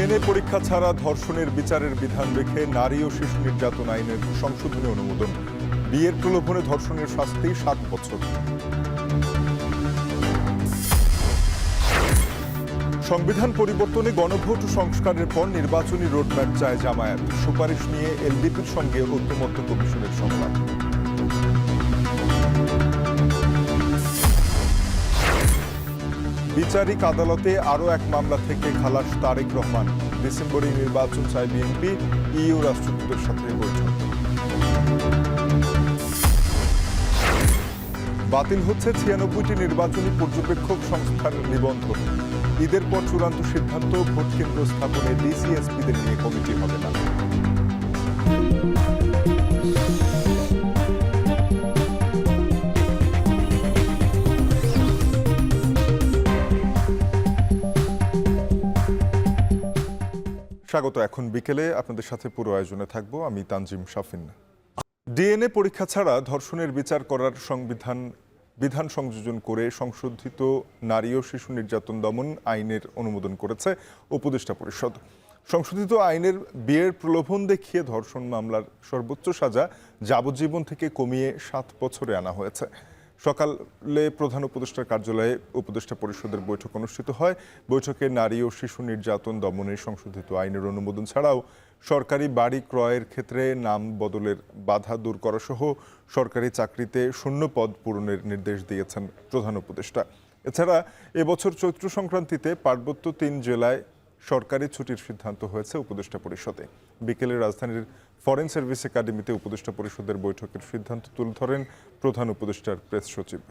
DNA পরীক্ষা ছাড়া ধর্ষণের বিচারের বিধান রেখে নারী ও শিশু নির্যাতন আইনের সংশোধনী অনুমোদন। বিয়ের প্রলোভনে ধর্ষণের শাস্তি 7 বছর। সংবিধান পরিবর্তনে গণভোট সংস্কারের পর নির্বাচনী রোডম্যাপ চায় জামায়াত। সুপারিশ নিয়ে এলডিপির সঙ্গে ঐকমত্য কমিশনের সংলাপ। বিচারিক আদালতে আরও এক মামলা থেকে খালাস তারেক রহমান। ডিসেম্বরে নির্বাচন চায় বিএনপি, ইইউ রাষ্ট্রদূতের সাথে বৈঠক। বাতিল হচ্ছে 96টি নির্বাচনী পর্যবেক্ষক সংস্থার নিবন্ধন। ঈদের পর চূড়ান্ত সিদ্ধান্ত, ভোট কেন্দ্র স্থাপনে ডিসিএসপিদের নিয়ে কমিটি হবে না। স্বাগত। এখন বিকেলে আপনাদের সাথে পুরো আয়োজনে থাকবো আমি তানজিম শাফিন। ডিএনএ পরীক্ষা ছাড়া ধর্ষণের বিচার করার বিধান সংযোজন করে সংশোধিত নারী ও শিশু নির্যাতন দমন আইনের অনুমোদন করেছে উপদেষ্টা পরিষদ। সংশোধিত আইনের বিয়ের প্রলোভন দেখিয়ে ধর্ষণ মামলার সর্বোচ্চ সাজা যাবজ্জীবন থেকে কমিয়ে 7 বছরে আনা হয়েছে। সকালে প্রধান উপদেষ্টার কার্যালয়ে উপদেষ্টা পরিষদের বৈঠক অনুষ্ঠিত হয়। বৈঠকে নারী ও শিশু নির্যাতন দমনের সংশোধিত আইনের অনুমোদন ছাড়াও সরকারি বাড়ি ক্রয়ের ক্ষেত্রে নাম বদলের বাধা দূর করা সহ সরকারি চাকরিতে শূন্য পদ পূরণের নির্দেশ দিয়েছেন প্রধান উপদেষ্টা। এছাড়া এবছর চৈত্র সংক্রান্তিতে পার্বত্য 3 জেলায় সরকারি ছুটির সিদ্ধান্ত হয়েছে উপদেষ্টা পরিষদে। বিকেলে রাজধানীর ফরেন সার্ভিস একাডেমিতে উপদেষ্টা পরিষদের বৈঠকের সিদ্ধান্ত তুলে ধরেন প্রধান উপদেষ্টার প্রেস সচিব।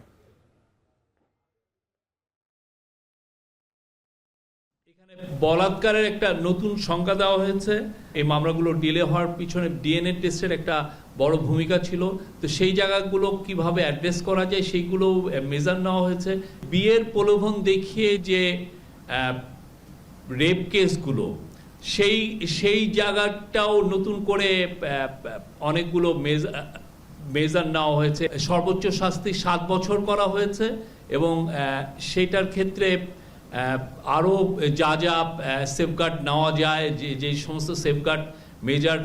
বলাৎকারের একটা নতুন সংজ্ঞা দেওয়া হয়েছে। এই মামলাগুলো ডিলে হওয়ার পিছনে ডিএনএ টেস্টের একটা বড় ভূমিকা ছিল। তো সেই জায়গাগুলো কিভাবে অ্যাড্রেস করা যায় সেইগুলো মেজার নেওয়া হয়েছে। বিয়ের প্রলোভন দেখিয়ে যে রেপ কেসগুলো সেই জায়গাটাও নতুন করে অনেকগুলো মেজার নেওয়া হয়েছে। সর্বোচ্চ শাস্তি 7 বছর করা হয়েছে এবং সেইটার ক্ষেত্রে আরও যা সেফগার্ড নেওয়া যায়, যে সমস্ত সেফগার্ড মেজার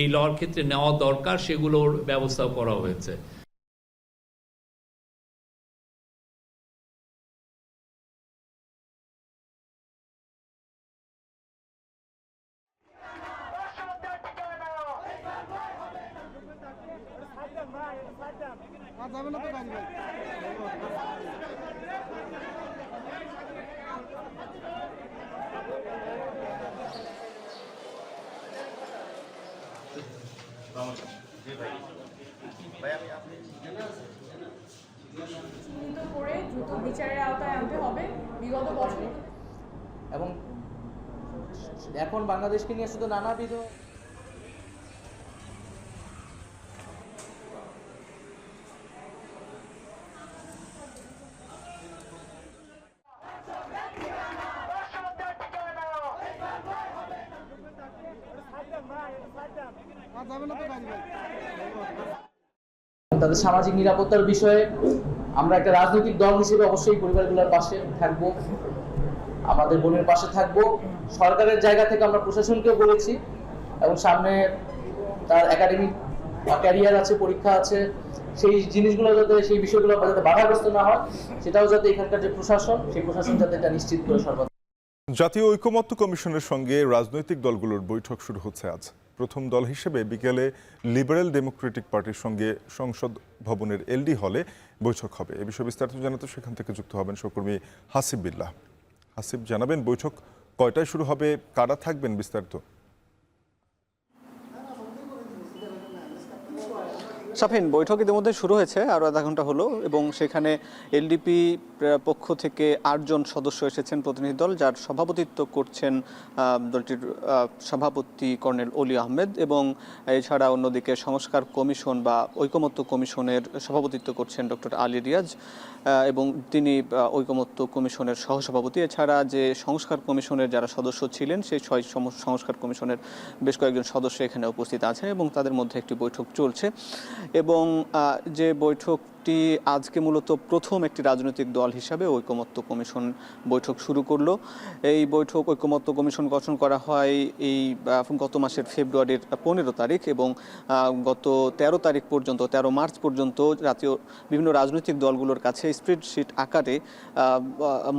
এই লর ক্ষেত্রে নেওয়া দরকার সেগুলোর ব্যবস্থাও করা হয়েছে। করে দ্রুত বিচারের আওতায় আনতে হবে। বিগত বছর এবং এখন বাংলাদেশকে নিয়ে শুধু নানাবিধ তাদের সামাজিক নিরাপত্তার বিষয়ে আমরা একটা রাজনৈতিক দল হিসেবে অবশ্যই পরিবারগুলোর পাশে থাকবো, আমাদের বোনের পাশে থাকবো। সরকারের জায়গা থেকে আমরা প্রশাসনকেও বলেছি এবং সামনে তার একাডেমিক ক্যারিয়ার আছে, পরীক্ষা আছে, সেই জিনিসগুলো যাতে, সেই বিষয়গুলো যাতে বাধাগ্রস্ত না হয় সেটাও যাতে এখানকার যে প্রশাসন, সেই প্রশাসন যাতে এটা নিশ্চিত করে সর্বদা। জাতীয় ঐকমত্য কমিশনের সঙ্গে রাজনৈতিক দলগুলোর বৈঠক শুরু হচ্ছে আজ। প্রথম দল হিসেবে বিকেলে লিবারেল ডেমোক্রেটিক পার্টির সঙ্গে সংসদ ভবনের এলডি হলে বৈঠক হবে। এ বিষয়ে বিস্তারিত জানাতে সেখান থেকে যুক্ত হবেন সহকর্মী হাসিব বিল্লাহ। হাসিব, জানাবেন বৈঠক কয়টায় শুরু হবে, কারা থাকবেন, বিস্তারিত? শাফিন, বৈঠক ইতিমধ্যে শুরু হয়েছে, আরও আধা ঘন্টা হলো, এবং সেখানে এলডিপি পক্ষ থেকে 8 জন সদস্য এসেছেন, প্রতিনিধি দল, যার সভাপতিত্ব করছেন দলটির সভাপতি কর্নেল অলি আহমেদ, এবং এছাড়া অন্যদিকে সংস্কার কমিশন বা ঐকমত্য কমিশনের সভাপতিত্ব করছেন ডক্টর আলী রিয়াজ, এবং তিনি ঐকমত্য কমিশনের সহসভাপতি। এছাড়া যে সংস্কার কমিশনের যারা সদস্য ছিলেন সেই 6 সংস্কার কমিশনের বেশ কয়েকজন সদস্য এখানে উপস্থিত আছেন এবং তাদের মধ্যে একটি বৈঠক চলছে। এবং যে বৈঠক আজকে মূলত প্রথম একটি রাজনৈতিক দল হিসাবে ঐকমত্য কমিশন বৈঠক শুরু করলো। এই বৈঠক ঐকমত্য কমিশন গঠন করা হয় গত মাসের ফেব্রুয়ারির 15 তারিখ এবং গত 13 তারিখ পর্যন্ত 13 মার্চ পর্যন্ত জাতীয় বিভিন্ন রাজনৈতিক দলগুলোর কাছে স্প্রেডশিট আকারে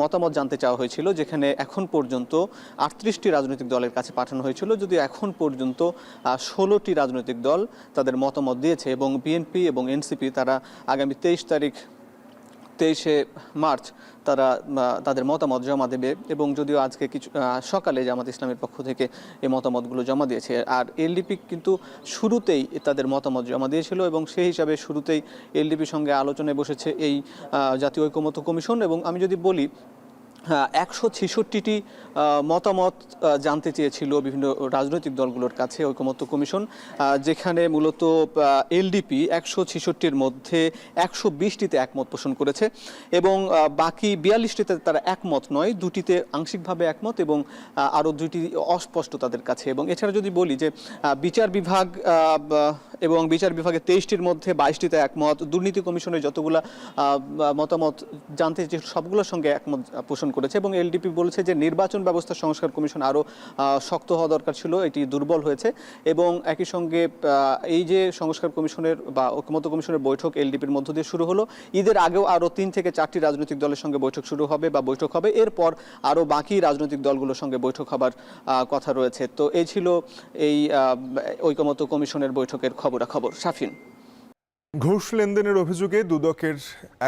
মতামত জানতে চাওয়া হয়েছিল, যেখানে এখন পর্যন্ত 38টি রাজনৈতিক দলের কাছে পাঠানো হয়েছিল, যদিও এখন পর্যন্ত 16টি রাজনৈতিক দল তাদের মতামত দিয়েছে এবং বিএনপি এবং এনসিপি তারা আগামী 23 মার্চ তারা তাদের মতামত জমা দেবে এবং যদিও আজকে কিছু সকালে জামাত ইসলামের পক্ষ থেকে এই মতামতগুলো জমা দিয়েছে। আর এলডিপি কিন্তু শুরুতেই তাদের মতামত জমা দিয়েছিল এবং সেই হিসাবে শুরুতেই এলডিপির সঙ্গে আলোচনায় বসেছে এই জাতীয় ঐকমত্য কমিশন। এবং আমি যদি বলি 166টি মতামত জানতে চেয়েছিল বিভিন্ন রাজনৈতিক দলগুলোর কাছে ঐকমত্য কমিশন, যেখানে মূলত এলডিপি 166টির মধ্যে 120টিতে একমত পোষণ করেছে এবং বাকি 42টিতে তারা একমত নয়, দুটিতে আংশিকভাবে একমত এবং আরও দুটি অস্পষ্ট তাদের কাছে। এবং এছাড়া যদি বলি যে বিচার বিভাগ এবং বিচার বিভাগের 23টির মধ্যে 22টিতে একমত, দুর্নীতি কমিশনের যতগুলা মতামত জানতে চেয়েছিল সবগুলোর সঙ্গে একমত পোষণ করেছে। এবং এলডিপি বলেছে যে নির্বাচন ব্যবস্থা সংস্কার কমিশন আরও শক্ত হওয়া দরকার ছিল, এটি দুর্বল হয়েছে। এবং একই সঙ্গে এই যে সংস্কার কমিশনের বা ঐকমত্য কমিশনের বৈঠক এলডিপির মধ্য দিয়ে শুরু হলো, ঈদের আগেও আরও 3 থেকে 4টি রাজনৈতিক দলের সঙ্গে বৈঠক শুরু হবে বা বৈঠক হবে, এরপর আরও বাকি রাজনৈতিক দলগুলোর সঙ্গে বৈঠক হবার কথা রয়েছে। তো এই ছিল এই ঐকমত্য কমিশনের বৈঠকের খবরাখবর। শাফিন। ঘুষ লেনদেনের অভিযোগে দুদকের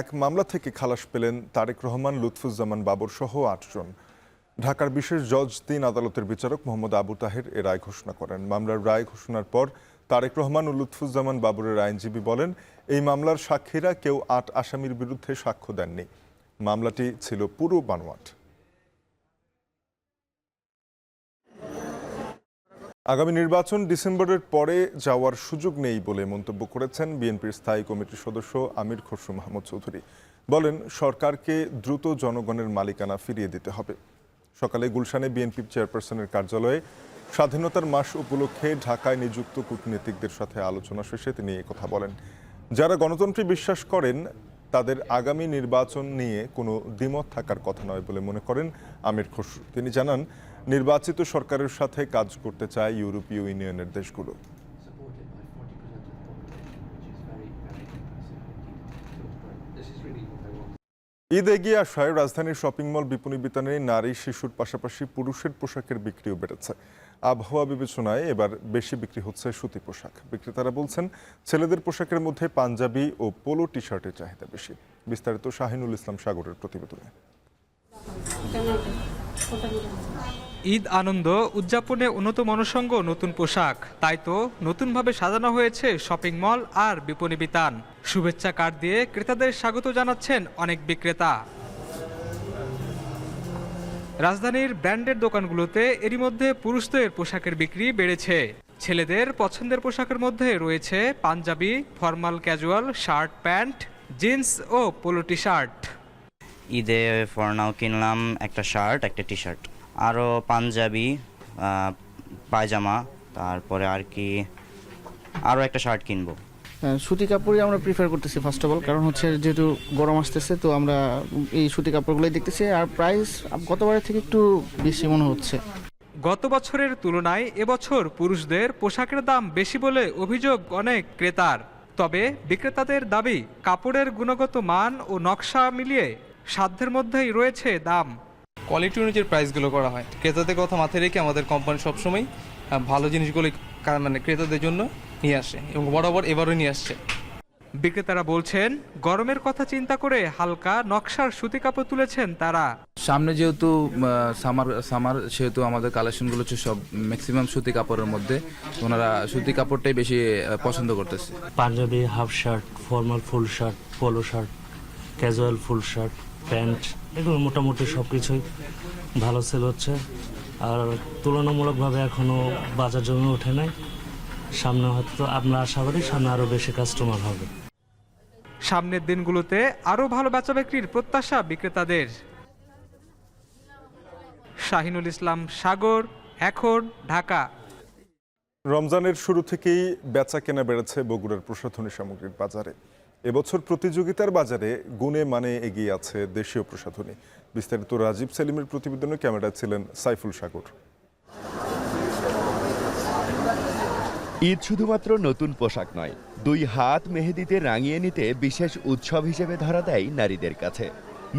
এক মামলা থেকে খালাস পেলেন তারেক রহমান, লুৎফুজ্জামান বাবর সহ 8 জন। ঢাকার বিশেষ জজ 3 আদালতের বিচারক মোহাম্মদ আবু তাহের এ রায় ঘোষণা করেন। মামলার রায় ঘোষণার পর তারেক রহমান ও লুৎফুজ্জামান বাবরের আইনজীবী বলেন, এই মামলার সাক্ষীরা কেউ 8 আসামির বিরুদ্ধে সাক্ষ্য দেননি। মামলাটি ছিল পুরো বানোয়াট। আগামী নির্বাচন ডিসেম্বরের পরে যাওয়ার সুযোগ নেই বলে মন্তব্য করেছেন বিএনপির স্থায়ী কমিটির সদস্য আমির খসরু মাহমুদ চৌধুরী। বলেন, সরকারকে দ্রুত জনগণের মালিকানা ফিরিয়ে দিতে হবে। সকালে গুলশানে বিএনপি চেয়ারপারসনের কার্যালয়ে স্বাধীনতার মাস উপলক্ষে ঢাকায় নিযুক্ত কূটনীতিকদের সাথে আলোচনা শেষে তিনি কথা বলেন। যারা গণতন্ত্রে বিশ্বাস করেন তাদের আগামী নির্বাচন নিয়ে কোনো দ্বিমত থাকার কথা নয় বলে মনে করেন আমির খসরু। তিনি জানান, নির্বাচিত সরকারের সাথে কাজ করতে চায় ইউরোপীয় ইউনিয়নের দেশগুলো। ঈদ এগিয়ে আসায় রাজধানীর শপিং মল বিপণী বিতানে নারী শিশুর পাশাপাশি পুরুষের পোশাকের বিক্রিও বেড়েছে। আবহাওয়া বিবেচনায় এবার বেশি বিক্রি হচ্ছে সুতি পোশাক। বিক্রেতারা বলছেন, ছেলেদের পোশাকের মধ্যে পাঞ্জাবি ও পোলো টি শার্টের চাহিদা বেশি। বিস্তারিত শাহিনুল ইসলাম সাগরের প্রতিবেদনে। ঈদ আনন্দ উদযাপনে উন্নত মনসঙ্গ নতুন পোশাক, তাই তো নতুনভাবে সাজানো হয়েছে শপিং মল আর বিপণী বিতান। শুভেচ্ছা কার্ড দিয়ে ক্রেতাদের স্বাগত জানাচ্ছেন অনেক বিক্রেতা। রাজধানীর ব্র্যান্ডের দোকানগুলোতে এরই মধ্যে পুরুষদের পোশাকের বিক্রি বেড়েছে। ছেলেদের পছন্দের পোশাকের মধ্যে রয়েছে panjabi, formal casual, shirt pant, jeans ও পোলো টি শার্ট। ঈদে ফর নাও কিনলাম একটা শার্ট, একটা টি শার্ট, আরও পাঞ্জাবি, পায়জামা, তারপরে আর কি আরও একটা শার্ট কিনবো। সুতি কাপড়ই আমরা প্রিফার করতেছি ফার্স্ট অফ অল, কারণ হচ্ছে যেহেতু গরম আসতেছে তো আমরা এই সুতি কাপড়গুলোই দেখতেছি। আর প্রাইস গতবারের থেকে একটু বেশি মনে হচ্ছে। গত বছরের তুলনায় এবছর পুরুষদের পোশাকের দাম বেশি বলে অভিযোগ অনেক ক্রেতার। তবে বিক্রেতাদের দাবি, কাপড়ের গুণগত মান ও নকশা মিলিয়ে সাধ্যের মধ্যেই রয়েছে দাম। কোয়ালিটি অনুযায়ী প্রাইসগুলো করা হয়। ক্রেতাদের কথা মাথায় রেখে আমাদের কোম্পানি সবসময় ভালো জিনিসগুলো মানে ক্রেতাদের জন্য নিয়ে আসে এবং বরাবর এবারও নিয়ে আসছে। বিক্রেতারা বলছেন, গরমের কথা চিন্তা করে হালকা নকশার সুতি কাপড় তুলেছেন তারা। সামনে যেহেতু সামার সেহেতু আমাদের কালেকশনগুলো হচ্ছে সব ম্যাক্সিমাম সুতি কাপড়ের মধ্যে, ওনারা সুতি কাপড়টাই বেশি পছন্দ করতেছে। Panjabi, half shirt, formal full shirt, polo shirt, casual full shirt, pant, এগুলো মোটামুটি সব কিছুই ভালো সেল হচ্ছে। আর তুলনামূলকভাবে এখনও বাজার জমে ওঠে নাই। সামনে হয়তো আমরা আশা করি সামনে আরও বেশি কাস্টমার হবে। সামনের দিনগুলোতে আরও ভালো বেচা বিক্রির প্রত্যাশা বিক্রেতাদের। শাহিনুল ইসলাম সাগর, এখন, ঢাকা। রমজানের শুরু থেকেই বেচা কেনা বেড়েছে বগুড়ার প্রসাধনী সামগ্রীর বাজারে। এবছর প্রতিযোগিতার বাজারে গুণে মানে এগিয়ে আছে দেশীয় প্রসাধনী। বিস্তারিত রাজীব সেলিমের প্রতিবেদনে ক্যামেরায় ছিলেন সাইফুল সাগর। ঈদ শুধুমাত্র নতুন পোশাক নয়, 2 হাত মেহেদিতে রাঙিয়ে নিতে বিশেষ উৎসব হিসেবে ধরা দেয় নারীদের কাছে।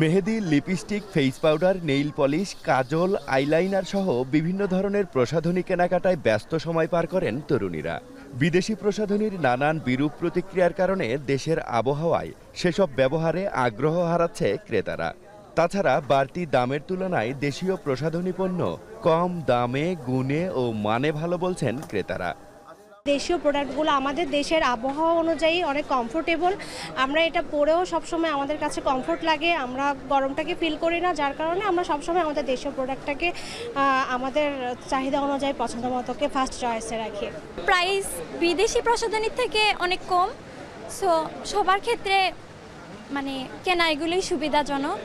Mehndi, lipstick, face powder, nail polish, kajal, eyeliner সহ বিভিন্ন ধরনের প্রসাধনী কেনাকাটায় ব্যস্ত সময় পার করেন তরুণীরা। বিদেশি প্রসাধনীর নানান বিরূপ প্রতিক্রিয়ার কারণে দেশের আবহাওয়ায় সেসব ব্যবহারে আগ্রহ হারাচ্ছে ক্রেতারা। তাছাড়া বাড়তি দামের তুলনায় দেশীয় প্রসাধনী পণ্য কম দামে, গুণে ও মানে ভালো বলছেন ক্রেতারা। দেশীয় প্রোডাক্টগুলো আমাদের দেশের আবহাওয়া অনুযায়ী অনেক কমফোর্টেবল। আমরা এটা পরেও সবসময় আমাদের কাছে কমফোর্ট লাগে, আমরা গরমটাকে ফিল করি না, যার কারণে আমরা সবসময় আমাদের দেশীয় প্রোডাক্টটাকে আমাদের চাহিদা অনুযায়ী পছন্দ মতোকে ফার্স্ট চয়েসে রাখি। প্রাইস বিদেশি প্রসাধনীর থেকে অনেক কম, সো সবার ক্ষেত্রে মানে কেনা এগুলোই সুবিধাজনক।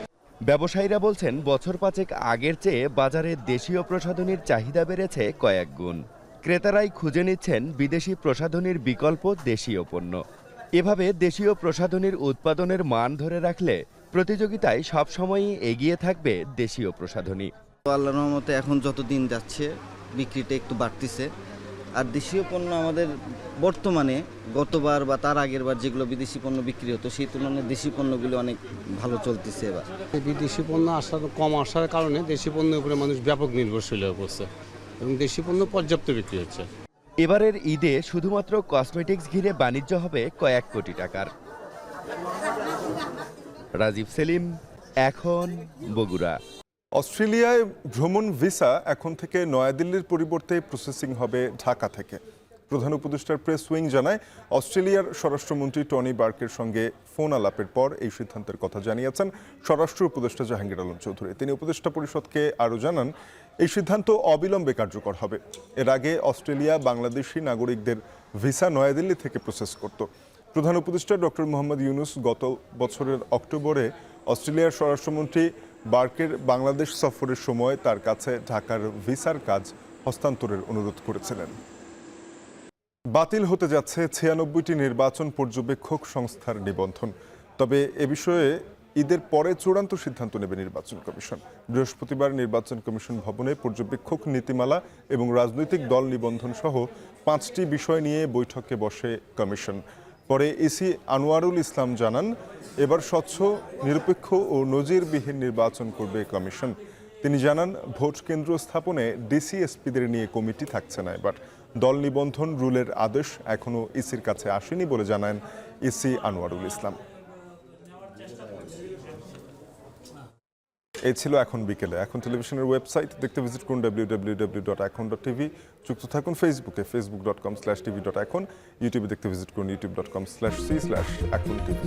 ব্যবসায়ীরা বলছেন বছর 5 আগের চেয়ে বাজারে দেশীয় প্রসাধনীর চাহিদা বেড়েছে কয়েক গুণ। ক্রেতারাই খুঁজে নিচ্ছেন বিদেশি প্রসাধনীর বিকল্প দেশীয় পণ্য। এভাবে দেশীয় প্রসাধনীর উৎপাদনের মান ধরে রাখলে প্রতিযোগিতায় সবসময়ই এগিয়ে থাকবে দেশীয় প্রসাধনী। আল্লাহর রহমতে এখন যত দিন যাচ্ছে বিক্রিটা একটু বাড়তিছে। আর দেশীয় পণ্য আমাদের বর্তমানে গতবার বা তার আগের বার যেগুলো বিদেশি পণ্য বিক্রি হতো সেই তুলনায় দেশি পণ্যগুলো অনেক ভালো চলতেছে। এবার বিদেশি পণ্য কম আসার কারণে দেশি পণ্যের উপরে মানুষ ব্যাপক নির্ভরশীল হয়ে পড়ছে এবং দেশি পণ্য পর্যাপ্ত বিক্রি হচ্ছে। এবারের ঈদে শুধুমাত্র কসমেটিক্স ঘিরে বাণিজ্য হবে কয়েক কোটি টাকার। রাজীব সেলিম, এখন বগুড়া। অস্ট্রেলিয়ায় ভ্রমণ ভিসা এখন থেকে নয়াদিল্লির পরিবর্তে প্রসেসিং হবে ঢাকা থেকে। প্রধান উপদেষ্টার প্রেস উইং জানায়, অস্ট্রেলিয়ার স্বরাষ্ট্রমন্ত্রী টনি বার্কের সঙ্গে ফোন আলাপের পর এই সিদ্ধান্তের কথা জানিয়েছেন স্বরাষ্ট্র উপদেষ্টা জাহাঙ্গীর আলম চৌধুরী। তিনি উপদেষ্টা পরিষদকে আরও জানান, এই সিদ্ধান্ত অবিলম্বে কার্যকর হবে। এর আগে অস্ট্রেলিয়া বাংলাদেশি নাগরিকদের ভিসা নয়াদিল্লি থেকে প্রসেস করত। প্রধান উপদেষ্টা ডক্টর মোহাম্মদ ইউনুস গত বছরের অক্টোবরে অস্ট্রেলিয়ার স্বরাষ্ট্রমন্ত্রী বার্কের বাংলাদেশ সফরের সময় তার কাছে ঢাকার ভিসার কাজ হস্তান্তরের অনুরোধ করেছিলেন। বাতিল হতে যাচ্ছে 96টি নির্বাচন পর্যবেক্ষক সংস্থার নিবন্ধন। তবে এ বিষয়ে ঈদের পরে চূড়ান্ত সিদ্ধান্ত নেবে নির্বাচন কমিশন। বৃহস্পতিবার নির্বাচন কমিশন ভবনে পর্যবেক্ষক নীতিমালা এবং রাজনৈতিক দল নিবন্ধন সহ 5টি বিষয় নিয়ে বৈঠকে বসে কমিশন। পরে ইসি আনোয়ারুল ইসলাম জানান, এবার স্বচ্ছ, নিরপেক্ষ ও নজিরবিহীন নির্বাচন করবে কমিশন। তিনি জানান, ভোট কেন্দ্র স্থাপনে ডিসি-এসপিদের নিয়ে কমিটি থাকছে না। এবার দল নিবন্ধন রুলের আদেশ এখনও ইসির কাছে আসেনি বলে জানান ইসি আনোয়ারুল ইসলাম। এই ছিল এখন বিকেলে। এখন টেলিভিশনের ওয়েবসাইট দেখতে ভিজিট করুন www.এখন.tv। যুক্ত থাকুন ফেসবুকে facebook.com/tv.এখন। ইউটিউবে দেখতে ভিজিট করুন youtube.com/c/এখন tv।